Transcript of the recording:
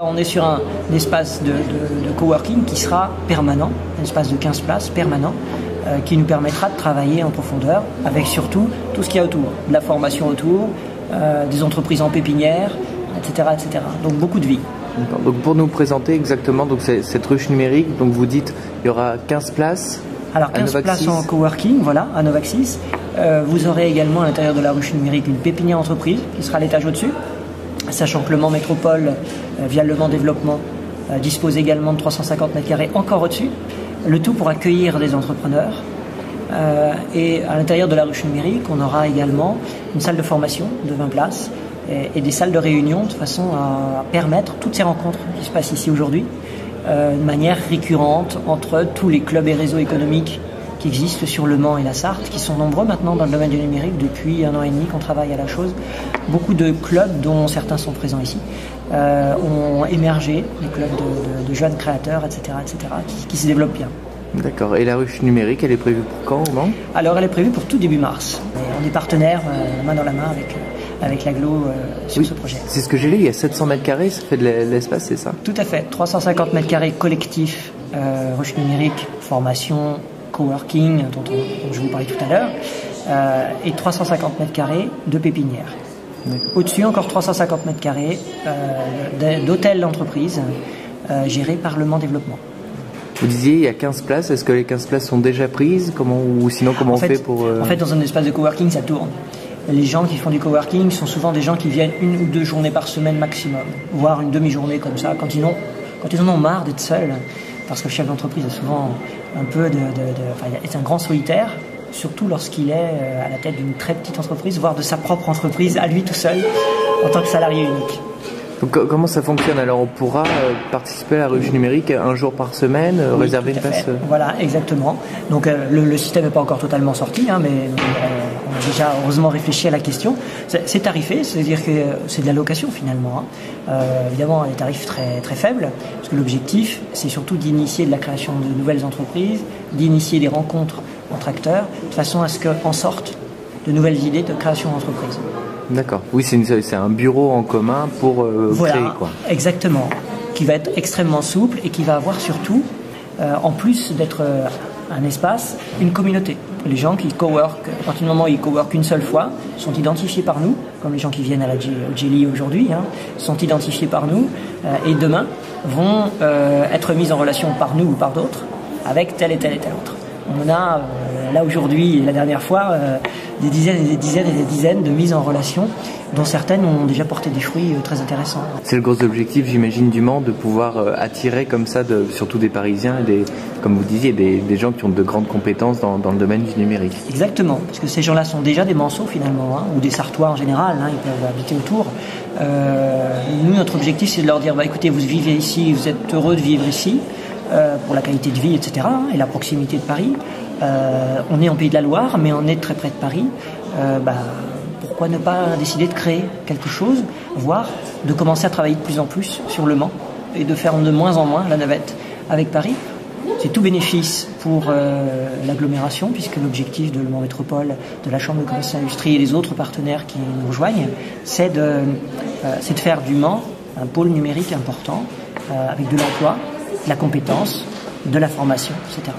On est sur un espace de coworking qui sera permanent, un espace de 15 places permanent, qui nous permettra de travailler en profondeur avec surtout tout ce qu'il y a autour, de la formation autour, des entreprises en pépinière, etc., etc. Donc beaucoup de vie. Donc pour nous présenter exactement donc cette ruche numérique, donc vous dites il y aura 15 places. Alors 15 places en coworking, voilà, à Novaxis. Vous aurez également à l'intérieur de la ruche numérique une pépinière entreprise qui sera à l'étage au-dessus, sachant que le Mans Métropole, via le Mans Développement, dispose également de 350 m² encore au-dessus. Le tout pour accueillir des entrepreneurs. Et à l'intérieur de la ruche numérique, on aura également une salle de formation de 20 places et des salles de réunion de façon à permettre toutes ces rencontres qui se passent ici aujourd'hui de manière récurrente entre tous les clubs et réseaux économiques qui existent sur le Mans et la Sarthe, qui sont nombreux maintenant dans le domaine du numérique depuis 1 an et demi qu'on travaille à la chose. Beaucoup de clubs, dont certains sont présents ici, ont émergé, des clubs de jeunes créateurs, etc., qui se développent bien. D'accord. Et la ruche numérique, elle est prévue pour quand au Mans ? Alors, elle est prévue pour tout début mars. On est partenaire, main dans la main, avec l'Aglo sur ce projet. C'est ce que j'ai lu, il y a 700 m², ça fait de l'espace, c'est ça ? Tout à fait. 350 m² collectifs, ruche numérique, formation, coworking, dont je vous parlais tout à l'heure, et 350 m² de pépinière. Au-dessus, encore 350 m² d'hôtels d'entreprise gérés par le Mans Développement. Vous disiez il y a 15 places, est-ce que les 15 places sont déjà prises ? Ou sinon comment on fait pour... En fait, dans un espace de coworking, ça tourne. Les gens qui font du coworking sont souvent des gens qui viennent 1 ou 2 journées par semaine maximum, voire une demi-journée comme ça, quand ils en ont marre d'être seuls, parce que le chef d'entreprise a souvent un peu est un grand solitaire, surtout lorsqu'il est à la tête d'une très petite entreprise, voire de sa propre entreprise, à lui tout seul, en tant que salarié unique. Donc, comment ça fonctionne? Alors on pourra participer à la ruche numérique un jour par semaine, oui, réserver une place. Voilà, exactement. Donc le système n'est pas encore totalement sorti, hein, mais on a déjà heureusement réfléchi à la question. C'est tarifé, c'est-à-dire que c'est de la location finalement. Hein. Évidemment, des tarifs très, très faibles, parce que l'objectif, c'est surtout d'initier de la création de nouvelles entreprises, d'initier des rencontres entre acteurs, de façon à ce qu'en sortent de nouvelles idées de création d'entreprise. D'accord. Oui, c'est un bureau en commun pour voilà, créer, quoi. Exactement. Qui va être extrêmement souple et qui va avoir surtout, en plus d'être un espace, une communauté. Les gens qui cowork, à partir du moment où ils cowork une seule fois, sont identifiés par nous, comme les gens qui viennent à la Jelly aujourd'hui, hein, sont identifiés par nous et demain vont être mis en relation par nous ou par d'autres avec tel et tel et tel autre. On a là aujourd'hui, la dernière fois, des dizaines et des dizaines et des dizaines de mises en relation, dont certaines ont déjà porté des fruits très intéressants. C'est le gros objectif, j'imagine, du Mans, de pouvoir attirer comme ça, surtout des Parisiens, et comme vous disiez, des gens qui ont de grandes compétences dans le domaine du numérique. Exactement, parce que ces gens-là sont déjà des Manceaux finalement, hein, ou des Sartois en général, hein, ils peuvent habiter autour. Nous, notre objectif, c'est de leur dire, écoutez, vous vivez ici, vous êtes heureux de vivre ici, pour la qualité de vie, etc., et la proximité de Paris. On est en Pays de la Loire, mais on est très près de Paris. Pourquoi ne pas décider de créer quelque chose, voire de commencer à travailler de plus en plus sur le Mans et de faire de moins en moins la navette avec Paris. C'est tout bénéfice pour l'agglomération, puisque l'objectif de Le Mans Métropole, de la Chambre de commerce et d'industrie et des autres partenaires qui nous rejoignent, c'est de faire du Mans un pôle numérique important, avec de l'emploi, de la compétence, de la formation, etc.